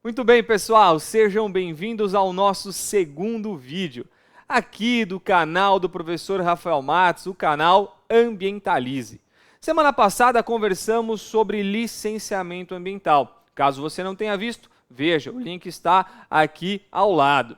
Muito bem, pessoal, sejam bem-vindos ao nosso segundo vídeo, aqui do canal do professor Rafael Matos, o canal Ambientalize. Semana passada conversamos sobre licenciamento ambiental. Caso você não tenha visto, veja, o link está aqui ao lado.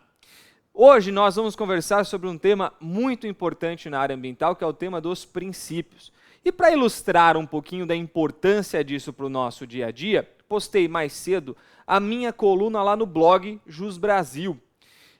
Hoje nós vamos conversar sobre um tema muito importante na área ambiental, que é o tema dos princípios. E para ilustrar um pouquinho da importância disso para o nosso dia a dia, postei mais cedo a minha coluna lá no blog Jus Brasil.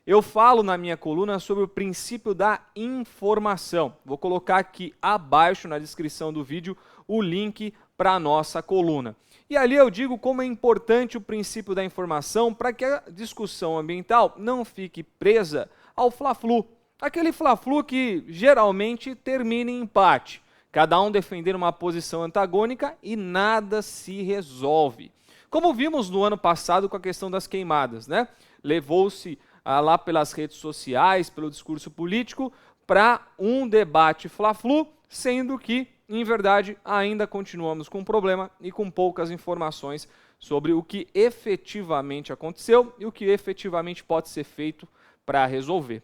Eu falo na minha coluna sobre o princípio da informação. Vou colocar aqui abaixo na descrição do vídeo o link para a nossa coluna. E ali eu digo como é importante o princípio da informação para que a discussão ambiental não fique presa ao fla-flu. Aquele fla-flu que geralmente termina em empate. Cada um defendendo uma posição antagônica e nada se resolve. Como vimos no ano passado com a questão das queimadas, né? Levou-se lá pelas redes sociais, pelo discurso político, para um debate fla-flu, sendo que, em verdade, ainda continuamos com um problema e com poucas informações sobre o que efetivamente aconteceu e o que efetivamente pode ser feito para resolver.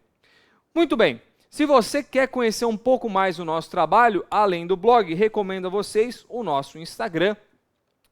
Muito bem, se você quer conhecer um pouco mais o nosso trabalho, além do blog, recomendo a vocês o nosso Instagram,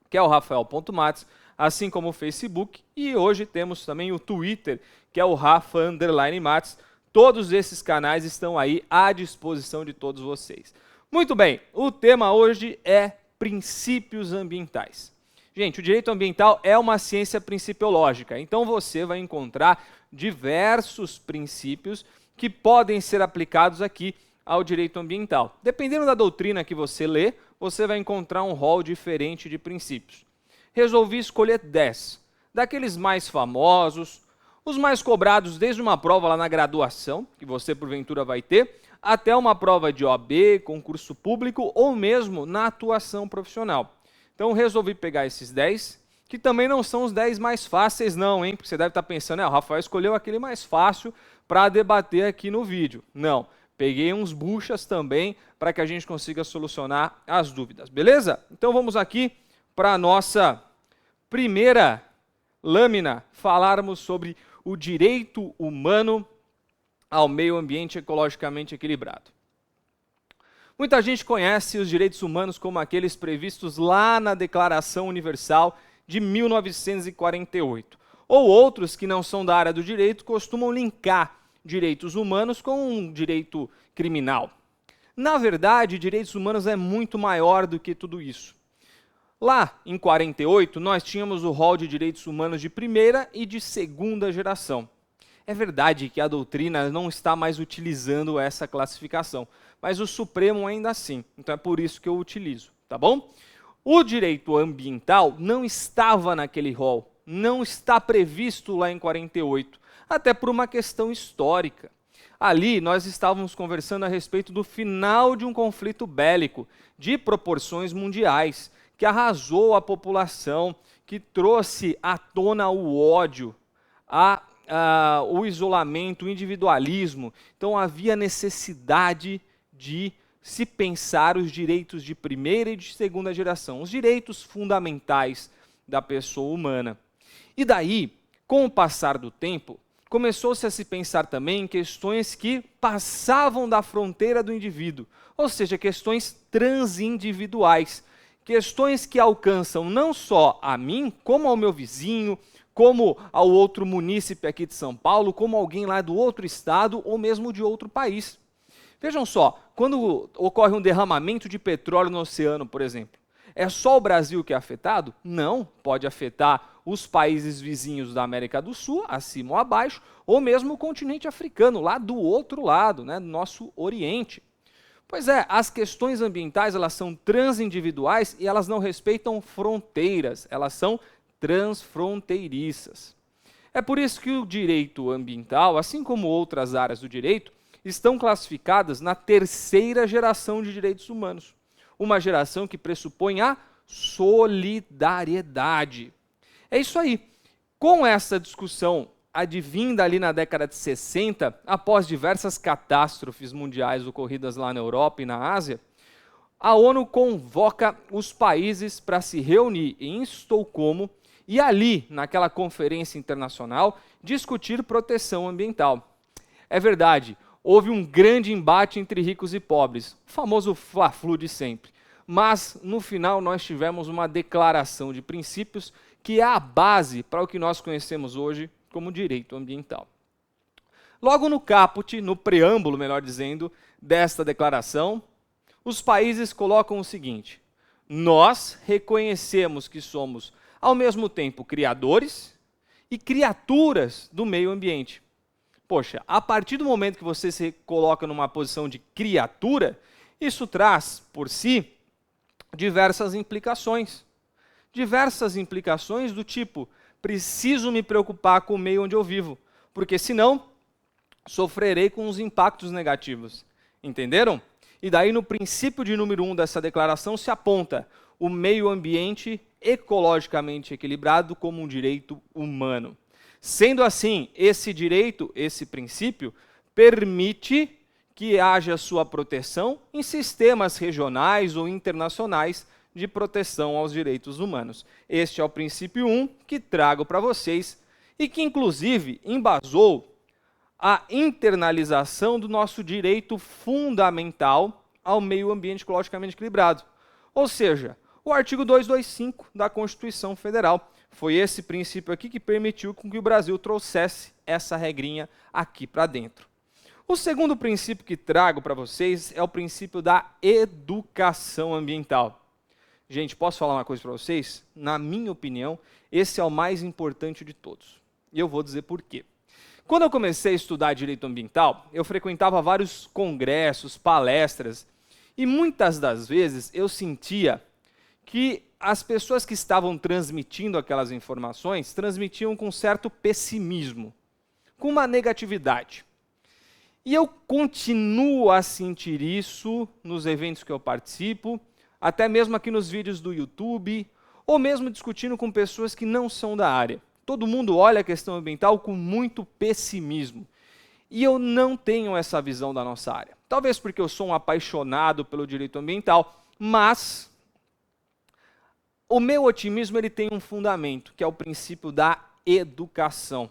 que é o rafael.matos, assim como o Facebook, e hoje temos também o Twitter, que é o Rafa_Matos. Todos esses canais estão aí à disposição de todos vocês. Muito bem, o tema hoje é princípios ambientais. Gente, o direito ambiental é uma ciência principiológica, então você vai encontrar diversos princípios que podem ser aplicados aqui ao direito ambiental. Dependendo da doutrina que você lê, você vai encontrar um rol diferente de princípios. Resolvi escolher 10, daqueles mais famosos, os mais cobrados desde uma prova lá na graduação, que você porventura vai ter, até uma prova de OAB, concurso público ou mesmo na atuação profissional. Então resolvi pegar esses 10, que também não são os 10 mais fáceis não, hein? Porque você deve estar pensando, o Rafael escolheu aquele mais fácil para debater aqui no vídeo. Não. Peguei uns buchas também para que a gente consiga solucionar as dúvidas, beleza? Então vamos aqui para a nossa primeira lâmina, falarmos sobre o direito humano ao meio ambiente ecologicamente equilibrado. Muita gente conhece os direitos humanos como aqueles previstos lá na Declaração Universal de 1948, ou outros que não são da área do direito costumam linkar direitos humanos com um direito criminal. Na verdade, direitos humanos é muito maior do que tudo isso. Lá, em 48, nós tínhamos o rol de direitos humanos de primeira e de segunda geração. É verdade que a doutrina não está mais utilizando essa classificação, mas o Supremo ainda assim, então é por isso que eu utilizo, tá bom? O direito ambiental não estava naquele rol, não está previsto lá em 48, até por uma questão histórica. Ali nós estávamos conversando a respeito do final de um conflito bélico de proporções mundiais, que arrasou a população, que trouxe à tona o ódio, o isolamento, o individualismo. Então havia necessidade de se pensar os direitos de primeira e de segunda geração, os direitos fundamentais da pessoa humana. E daí, com o passar do tempo, começou-se a se pensar também em questões que passavam da fronteira do indivíduo, ou seja, questões transindividuais, questões que alcançam não só a mim, como ao meu vizinho, como ao outro munícipe aqui de São Paulo, como alguém lá do outro estado ou mesmo de outro país. Vejam só, quando ocorre um derramamento de petróleo no oceano, por exemplo, é só o Brasil que é afetado? Não, pode afetar os países vizinhos da América do Sul, acima ou abaixo, ou mesmo o continente africano, lá do outro lado, né, do nosso Oriente. Pois é, as questões ambientais elas são transindividuais e elas não respeitam fronteiras, elas são transfronteiriças. É por isso que o direito ambiental, assim como outras áreas do direito, estão classificadas na terceira geração de direitos humanos. Uma geração que pressupõe a solidariedade. É isso aí. Com essa discussão advinda ali na década de 60, após diversas catástrofes mundiais ocorridas lá na Europa e na Ásia, a ONU convoca os países para se reunir em Estocolmo e ali, naquela conferência internacional, discutir proteção ambiental. É verdade, houve um grande embate entre ricos e pobres, o famoso fla-flu de sempre. Mas, no final, nós tivemos uma declaração de princípios que é a base para o que nós conhecemos hoje como direito ambiental. Logo no caput, no preâmbulo, melhor dizendo, desta declaração, os países colocam o seguinte: nós reconhecemos que somos, ao mesmo tempo, criadores e criaturas do meio ambiente. Poxa, a partir do momento que você se coloca numa posição de criatura, isso traz, por si, diversas implicações. Diversas implicações do tipo, preciso me preocupar com o meio onde eu vivo, porque senão sofrerei com os impactos negativos. Entenderam? E daí no princípio de número 1 dessa declaração se aponta o meio ambiente ecologicamente equilibrado como um direito humano. Sendo assim, esse direito, esse princípio, permite que haja sua proteção em sistemas regionais ou internacionais de proteção aos direitos humanos. Este é o princípio 1 que trago para vocês e que, inclusive, embasou a internalização do nosso direito fundamental ao meio ambiente ecologicamente equilibrado. Ou seja, o artigo 225 da Constituição Federal. Foi esse princípio aqui que permitiu com que o Brasil trouxesse essa regrinha aqui para dentro. O segundo princípio que trago para vocês é o princípio da educação ambiental. Gente, posso falar uma coisa para vocês? Na minha opinião, esse é o mais importante de todos. E eu vou dizer por quê. Quando eu comecei a estudar direito ambiental, eu frequentava vários congressos, palestras, e muitas das vezes eu sentia que as pessoas que estavam transmitindo aquelas informações transmitiam com certo pessimismo, com uma negatividade. E eu continuo a sentir isso nos eventos que eu participo, até mesmo aqui nos vídeos do YouTube, ou mesmo discutindo com pessoas que não são da área. Todo mundo olha a questão ambiental com muito pessimismo. E eu não tenho essa visão da nossa área. Talvez porque eu sou um apaixonado pelo direito ambiental, mas o meu otimismo ele tem um fundamento, que é o princípio da educação.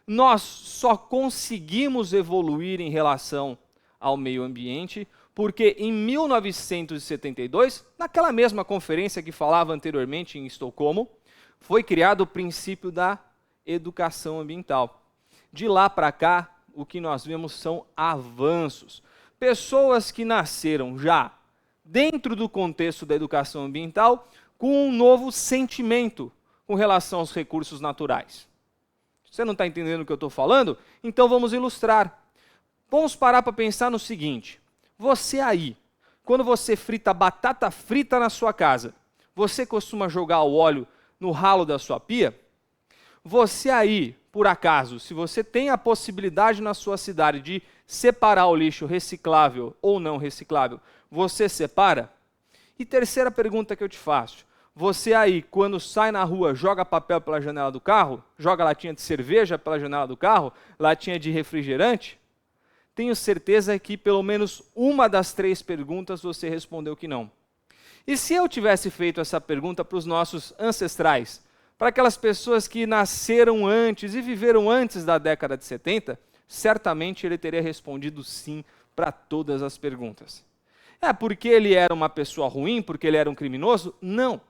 Nós só conseguimos evoluir em relação ao meio ambiente porque em 1972, naquela mesma conferência que falava anteriormente em Estocolmo, foi criado o princípio da educação ambiental. De lá para cá, o que nós vemos são avanços. Pessoas que nasceram já dentro do contexto da educação ambiental com um novo sentimento com relação aos recursos naturais. Você não está entendendo o que eu estou falando? Então vamos ilustrar. Vamos parar para pensar no seguinte. Você aí, quando você frita batata frita na sua casa, você costuma jogar o óleo no ralo da sua pia? Você aí, por acaso, se você tem a possibilidade na sua cidade de separar o lixo reciclável ou não reciclável, você separa? E terceira pergunta que eu te faço. Você aí, quando sai na rua, joga papel pela janela do carro? Joga latinha de cerveja pela janela do carro? Latinha de refrigerante? Tenho certeza que pelo menos uma das 3 perguntas você respondeu que não. E se eu tivesse feito essa pergunta para os nossos ancestrais, para aquelas pessoas que nasceram antes e viveram antes da década de 70, certamente ele teria respondido sim para todas as perguntas. É porque ele era uma pessoa ruim, porque ele era um criminoso? Não.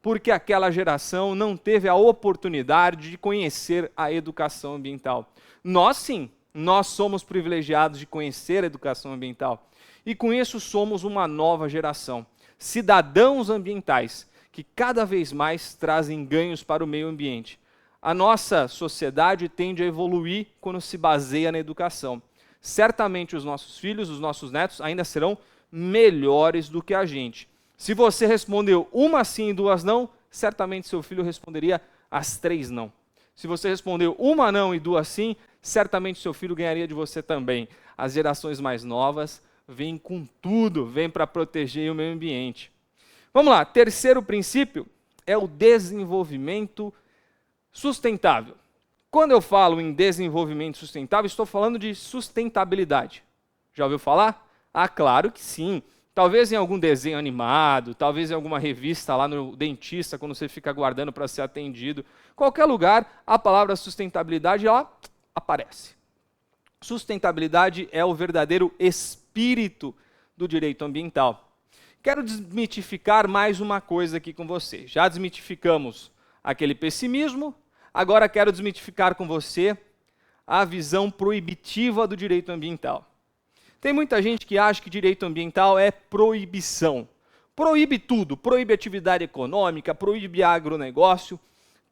Porque aquela geração não teve a oportunidade de conhecer a educação ambiental. Nós sim, nós somos privilegiados de conhecer a educação ambiental. E com isso somos uma nova geração. Cidadãos ambientais, que cada vez mais trazem ganhos para o meio ambiente. A nossa sociedade tende a evoluir quando se baseia na educação. Certamente os nossos filhos, os nossos netos ainda serão melhores do que a gente. Se você respondeu uma sim e 2 não, certamente seu filho responderia as 3 não. Se você respondeu uma não e 2 sim, certamente seu filho ganharia de você também. As gerações mais novas vêm com tudo, vêm para proteger o meio ambiente. Vamos lá, terceiro princípio é o desenvolvimento sustentável. Quando eu falo em desenvolvimento sustentável, estou falando de sustentabilidade. Já ouviu falar? Ah, claro que sim. Talvez em algum desenho animado, talvez em alguma revista lá no dentista, quando você fica aguardando para ser atendido. Qualquer lugar, a palavra sustentabilidade ela aparece. Sustentabilidade é o verdadeiro espírito do direito ambiental. Quero desmitificar mais uma coisa aqui com você. Já desmitificamos aquele pessimismo, agora quero desmitificar com você a visão proibitiva do direito ambiental. Tem muita gente que acha que direito ambiental é proibição. Proíbe tudo, proíbe atividade econômica, proíbe agronegócio,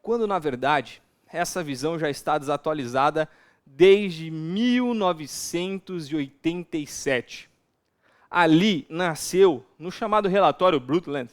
quando na verdade essa visão já está desatualizada desde 1987. Ali nasceu, no chamado relatório Brundtland,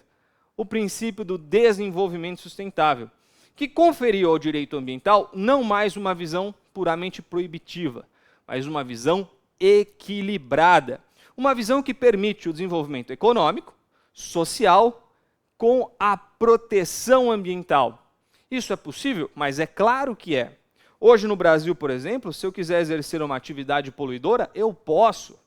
o princípio do desenvolvimento sustentável, que conferiu ao direito ambiental não mais uma visão puramente proibitiva, mas uma visão equilibrada. Uma visão que permite o desenvolvimento econômico, social, com a proteção ambiental. Isso é possível? Mas é claro que é. Hoje no Brasil, por exemplo, se eu quiser exercer uma atividade poluidora, eu posso,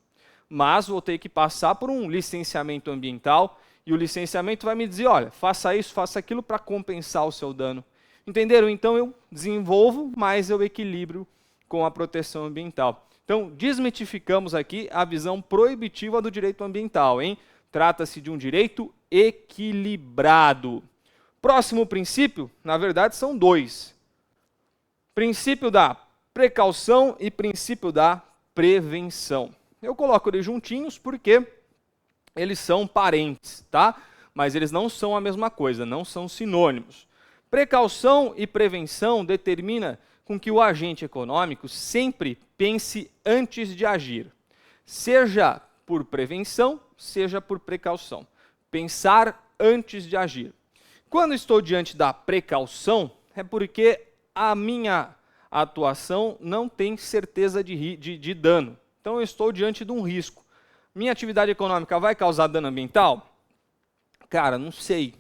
mas vou ter que passar por um licenciamento ambiental e o licenciamento vai me dizer, olha, faça isso, faça aquilo para compensar o seu dano. Entenderam? Então eu desenvolvo, mas eu equilibro com a proteção ambiental. Então, desmitificamos aqui a visão proibitiva do direito ambiental, hein? Trata-se de um direito equilibrado. Próximo princípio, na verdade, são dois. Princípio da precaução e princípio da prevenção. Eu coloco eles juntinhos porque eles são parentes, tá? Mas eles não são a mesma coisa, não são sinônimos. Precaução e prevenção determina com que o agente econômico sempre pense antes de agir, seja por prevenção, seja por precaução. Pensar antes de agir. Quando estou diante da precaução, é porque a minha atuação não tem certeza de dano. Então eu estou diante de um risco. Minha atividade econômica vai causar dano ambiental? Cara, não sei.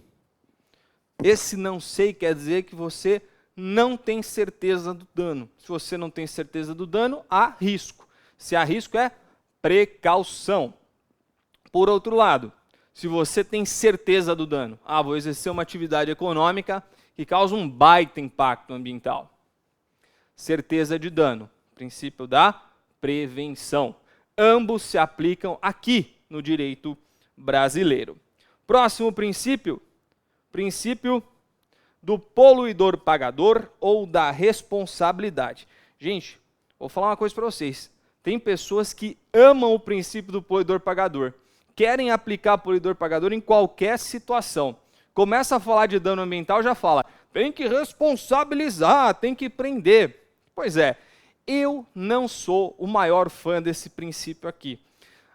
Esse não sei quer dizer que você não tem certeza do dano. Se você não tem certeza do dano, há risco. Se há risco, é precaução. Por outro lado, se você tem certeza do dano, vou exercer uma atividade econômica que causa um baita impacto ambiental. Certeza de dano, princípio da prevenção. Ambos se aplicam aqui no direito brasileiro. Próximo princípio, princípio do poluidor pagador ou da responsabilidade. Gente, vou falar uma coisa para vocês. Tem pessoas que amam o princípio do poluidor pagador. Querem aplicar poluidor pagador em qualquer situação. Começa a falar de dano ambiental, já fala, tem que responsabilizar, tem que prender. Pois é, eu não sou o maior fã desse princípio aqui.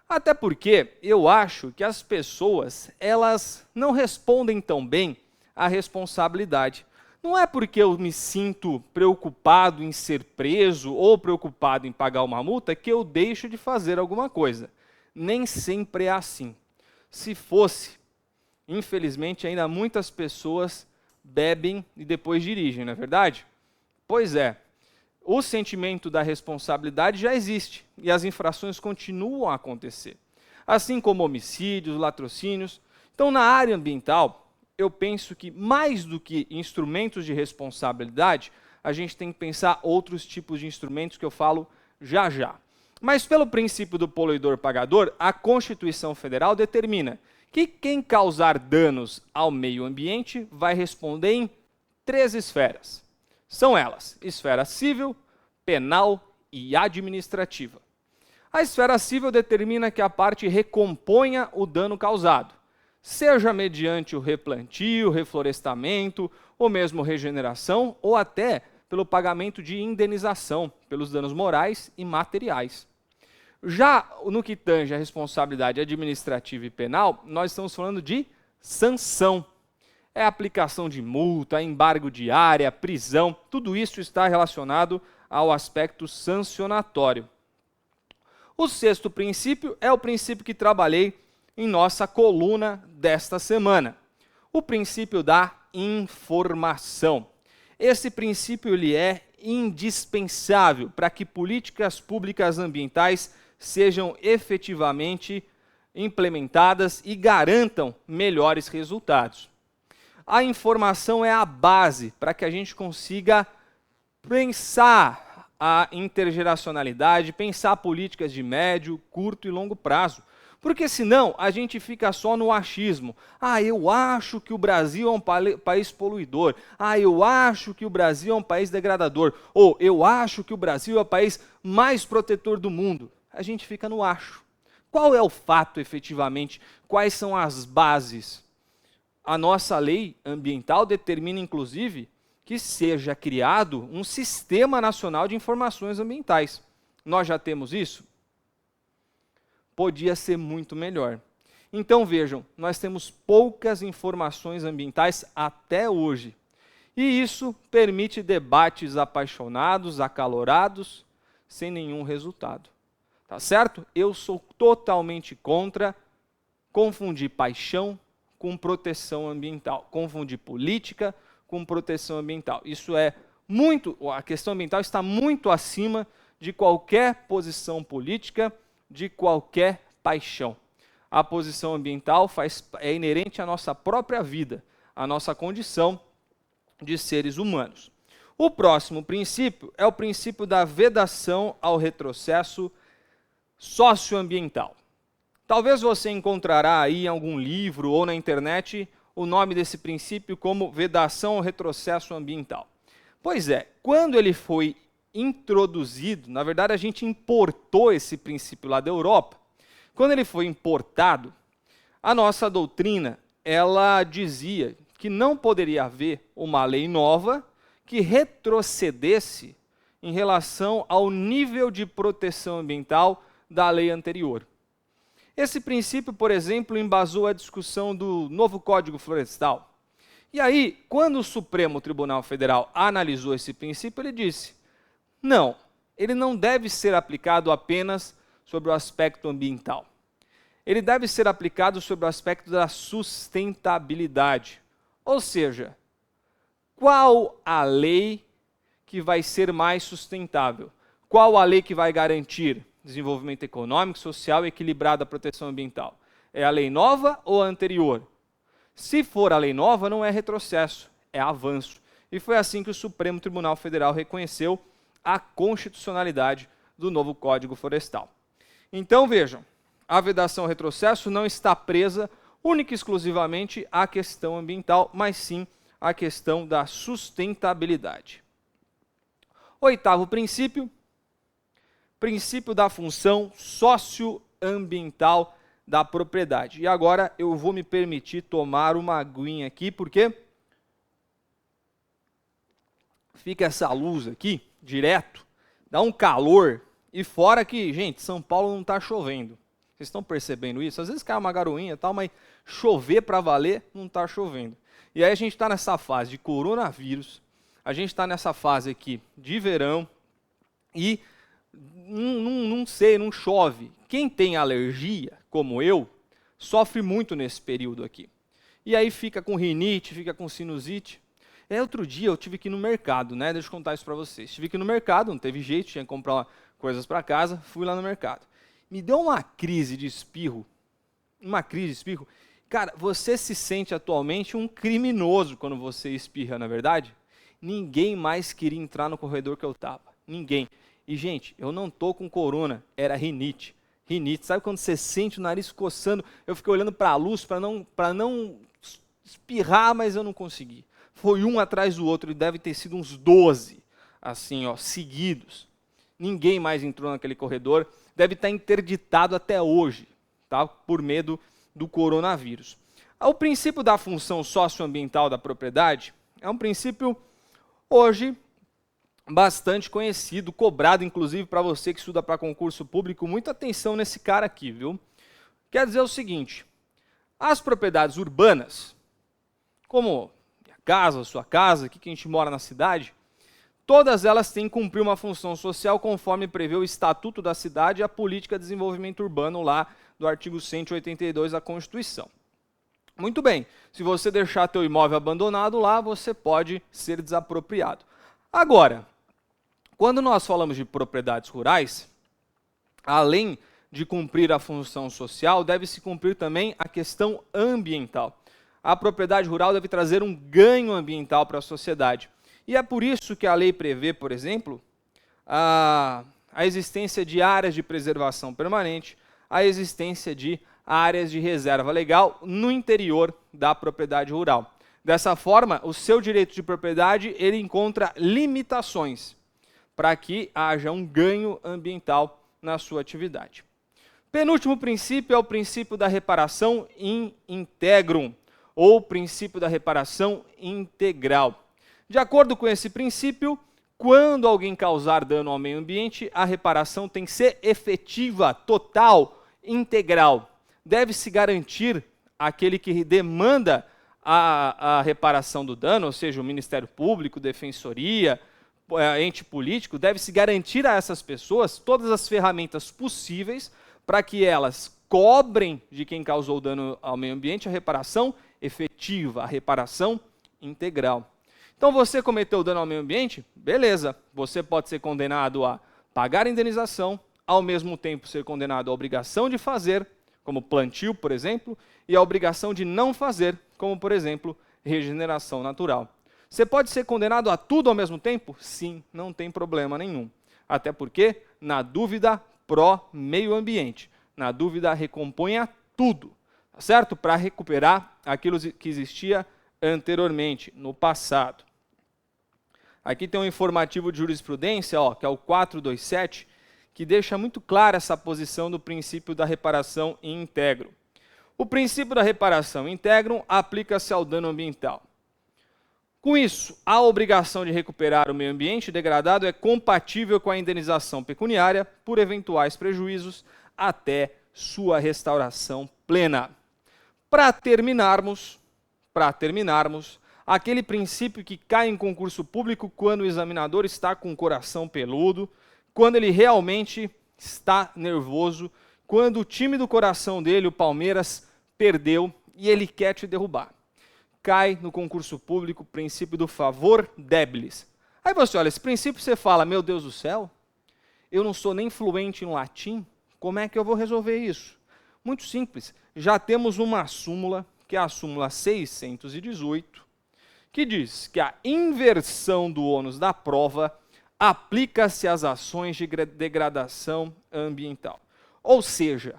Até porque eu acho que as pessoas, elas não respondem tão bem à responsabilidade. Não é porque eu me sinto preocupado em ser preso ou preocupado em pagar uma multa que eu deixo de fazer alguma coisa. Nem sempre é assim. Se fosse, infelizmente, ainda muitas pessoas bebem e depois dirigem, não é verdade? Pois é. O sentimento da responsabilidade já existe e as infrações continuam a acontecer. Assim como homicídios, latrocínios. Então, na área ambiental, eu penso que mais do que instrumentos de responsabilidade, a gente tem que pensar outros tipos de instrumentos que eu falo já já. Mas pelo princípio do poluidor pagador, a Constituição Federal determina que quem causar danos ao meio ambiente vai responder em 3 esferas. São elas, esfera civil, penal e administrativa. A esfera civil determina que a parte recomponha o dano causado, seja mediante o replantio, reflorestamento, ou mesmo regeneração, ou até pelo pagamento de indenização pelos danos morais e materiais. Já no que tange a responsabilidade administrativa e penal, nós estamos falando de sanção. É a aplicação de multa, embargo de área, prisão, tudo isso está relacionado ao aspecto sancionatório. O 6º princípio é o princípio que trabalhei em nossa coluna desta semana. O princípio da informação. Esse princípio ele é indispensável para que políticas públicas ambientais sejam efetivamente implementadas e garantam melhores resultados. A informação é a base para que a gente consiga pensar a intergeracionalidade, pensar políticas de médio, curto e longo prazo. Porque senão a gente fica só no achismo. Eu acho que o Brasil é um país poluidor. Eu acho que o Brasil é um país degradador. Ou eu acho que o Brasil é o país mais protetor do mundo. A gente fica no acho. Qual é o fato efetivamente? Quais são as bases? A nossa lei ambiental determina, inclusive, que seja criado um Sistema Nacional de Informações Ambientais. Nós já temos isso? Podia ser muito melhor. Então vejam, nós temos poucas informações ambientais até hoje. E isso permite debates apaixonados, acalorados, sem nenhum resultado. Tá certo? Eu sou totalmente contra confundir paixão com proteção ambiental, confundir política com proteção ambiental. Isso é muito, a questão ambiental está muito acima de qualquer posição política, de qualquer paixão. A posição ambiental é inerente à nossa própria vida, à nossa condição de seres humanos. O próximo princípio é o princípio da vedação ao retrocesso socioambiental. Talvez você encontrará aí em algum livro ou na internet o nome desse princípio como vedação ao retrocesso ambiental. Pois é, quando ele foi introduzido, na verdade a gente importou esse princípio lá da Europa. Quando ele foi importado, a nossa doutrina, ela dizia que não poderia haver uma lei nova que retrocedesse em relação ao nível de proteção ambiental da lei anterior. Esse princípio, por exemplo, embasou a discussão do novo Código Florestal. E aí, quando o Supremo Tribunal Federal analisou esse princípio, ele disse: não, ele não deve ser aplicado apenas sobre o aspecto ambiental. Ele deve ser aplicado sobre o aspecto da sustentabilidade. Ou seja, qual a lei que vai ser mais sustentável? Qual a lei que vai garantir desenvolvimento econômico, social e equilibrado da proteção ambiental? É a lei nova ou a anterior? Se for a lei nova, não é retrocesso, é avanço. E foi assim que o Supremo Tribunal Federal reconheceu a constitucionalidade do novo Código Florestal. Então vejam, a vedação ao retrocesso não está presa única e exclusivamente à questão ambiental, mas sim à questão da sustentabilidade. Oitavo princípio, princípio da função socioambiental da propriedade. E agora eu vou me permitir tomar uma aguinha aqui, porque fica essa luz aqui, direto, dá um calor, e fora que, gente, São Paulo não está chovendo. Vocês estão percebendo isso? Às vezes cai uma garoinha e tal, mas chover para valer, não está chovendo. E aí a gente está nessa fase de coronavírus, a gente está nessa fase aqui de verão, e não sei, não chove. Quem tem alergia, como eu, sofre muito nesse período aqui. E aí fica com rinite, fica com sinusite. Outro dia eu tive que ir no mercado, né? Deixa eu contar isso para vocês. Tive que ir no mercado, não teve jeito, tinha que comprar coisas para casa, fui lá no mercado. Me deu uma crise de espirro. Cara, você se sente atualmente um criminoso quando você espirra, na verdade? Ninguém mais queria entrar no corredor que eu estava. Ninguém. E, gente, eu não tô com corona, era rinite. Rinite, sabe quando você sente o nariz coçando? Eu fiquei olhando para a luz para não espirrar, mas eu não consegui. Foi um atrás do outro, e deve ter sido uns 12, assim, ó, seguidos. Ninguém mais entrou naquele corredor, deve estar interditado até hoje, tá? Por medo do coronavírus. O princípio da função socioambiental da propriedade é um princípio, hoje, bastante conhecido, cobrado, inclusive, para você que estuda para concurso público. Muita atenção nesse cara aqui, viu? Quer dizer o seguinte, as propriedades urbanas, como casa, sua casa, aqui que a gente mora na cidade, todas elas têm que cumprir uma função social conforme prevê o Estatuto da Cidade e a Política de Desenvolvimento Urbano lá do artigo 182 da Constituição. Muito bem, se você deixar teu imóvel abandonado lá, você pode ser desapropriado. Agora, quando nós falamos de propriedades rurais, além de cumprir a função social, deve se cumprir também a questão ambiental. A propriedade rural deve trazer um ganho ambiental para a sociedade. E é por isso que a lei prevê, por exemplo, a existência de áreas de preservação permanente, a existência de áreas de reserva legal no interior da propriedade rural. Dessa forma, o seu direito de propriedade ele encontra limitações para que haja um ganho ambiental na sua atividade. Penúltimo princípio é o princípio da reparação in integrum, ou princípio da reparação integral. De acordo com esse princípio, quando alguém causar dano ao meio ambiente, a reparação tem que ser efetiva, total, integral. Deve-se garantir aquele que demanda a reparação do dano, ou seja, o Ministério Público, Defensoria, ente político, deve-se garantir a essas pessoas todas as ferramentas possíveis para que elas cobrem de quem causou dano ao meio ambiente a reparação efetiva, a reparação integral. Então você cometeu dano ao meio ambiente? Beleza, você pode ser condenado a pagar a indenização, ao mesmo tempo ser condenado à obrigação de fazer, como plantio, por exemplo, e a obrigação de não fazer, como, por exemplo, regeneração natural. Você pode ser condenado a tudo ao mesmo tempo? Sim, não tem problema nenhum. Até porque, na dúvida, pró-meio ambiente. Na dúvida, recomponha tudo, tá certo? Para recuperar aquilo que existia anteriormente, no passado. Aqui tem um informativo de jurisprudência, ó, que é o 427, que deixa muito clara essa posição do princípio da reparação in integrum. O princípio da reparação in integrum aplica-se ao dano ambiental. Com isso, a obrigação de recuperar o meio ambiente degradado é compatível com a indenização pecuniária por eventuais prejuízos até sua restauração plena. Para terminarmos, aquele princípio que cai em concurso público quando o examinador está com o coração peludo, quando ele realmente está nervoso, quando o time do coração dele, o Palmeiras, perdeu e ele quer te derrubar. Cai no concurso público o princípio do favor debilis. Aí você olha, esse princípio você fala, meu Deus do céu, eu não sou nem fluente em latim, como é que eu vou resolver isso? Muito simples, já temos uma súmula, que é a súmula 618, que diz que a inversão do ônus da prova aplica-se às ações de degradação ambiental. Ou seja,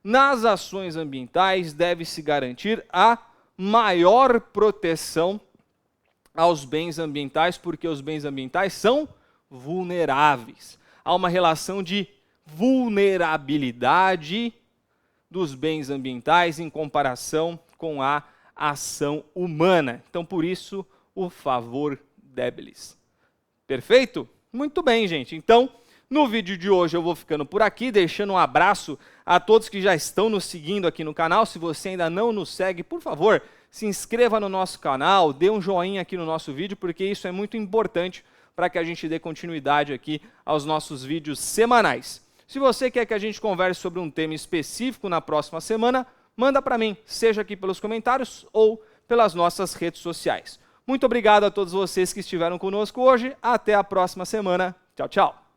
nas ações ambientais deve-se garantir a maior proteção aos bens ambientais, porque os bens ambientais são vulneráveis. Há uma relação de vulnerabilidade dos bens ambientais em comparação com a ação humana. Então, por isso, o favor debilis. Perfeito? Muito bem, gente. Então, no vídeo de hoje eu vou ficando por aqui, deixando um abraço a todos que já estão nos seguindo aqui no canal. Se você ainda não nos segue, por favor, se inscreva no nosso canal, dê um joinha aqui no nosso vídeo, porque isso é muito importante para que a gente dê continuidade aqui aos nossos vídeos semanais. Se você quer que a gente converse sobre um tema específico na próxima semana, manda para mim, seja aqui pelos comentários ou pelas nossas redes sociais. Muito obrigado a todos vocês que estiveram conosco hoje. Até a próxima semana. Tchau, tchau.